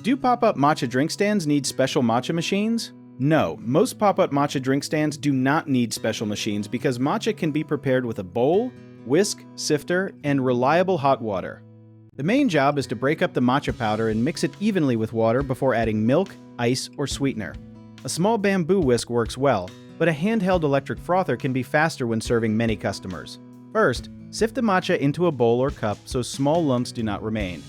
Do pop-up matcha drink stands need special matcha machines? No, most pop-up matcha drink stands do not need special machines because matcha can be prepared with a bowl, whisk, sifter, and reliable hot water. The main job is to break up the matcha powder and mix it evenly with water before adding milk, ice, or sweetener. A small bamboo whisk works well, but a handheld electric frother can be faster when serving many customers. First, sift the matcha into a bowl or cup so small lumps do not remain.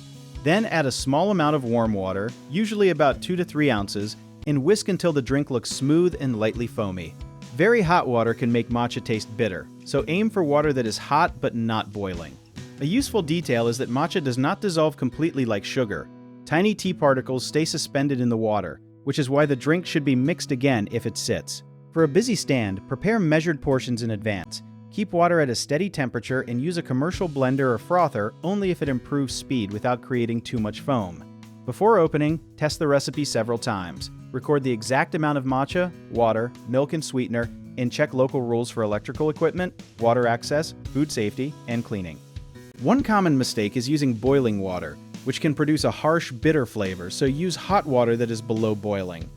Then add a small amount of warm water, usually about 2 to 3 ounces, and whisk until the drink looks smooth and lightly foamy. Very hot water can make matcha taste bitter, so aim for water that is hot but not boiling. A useful detail is that matcha does not dissolve completely like sugar. Tiny tea particles stay suspended in the water, which is why the drink should be mixed again if it sits. For a busy stand, prepare measured portions in advance. Keep water at a steady temperature and use a commercial blender or frother only if it improves speed without creating too much foam. Before opening, test the recipe several times. Record the exact amount of matcha, water, milk, and sweetener, and check local rules for electrical equipment, water access, food safety, and cleaning. One common mistake is using boiling water, which can produce a harsh, bitter flavor, so use hot water that is below boiling.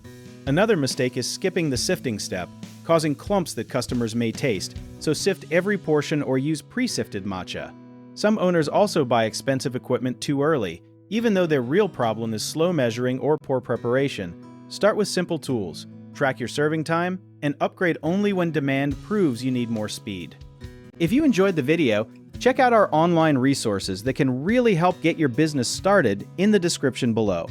Another mistake is skipping the sifting step, causing clumps that customers may taste, so sift every portion or use pre-sifted matcha. Some owners also buy expensive equipment too early, even though their real problem is slow measuring or poor preparation. Start with simple tools, track your serving time, and upgrade only when demand proves you need more speed. If you enjoyed the video, check out our online resources that can really help get your business started in the description below.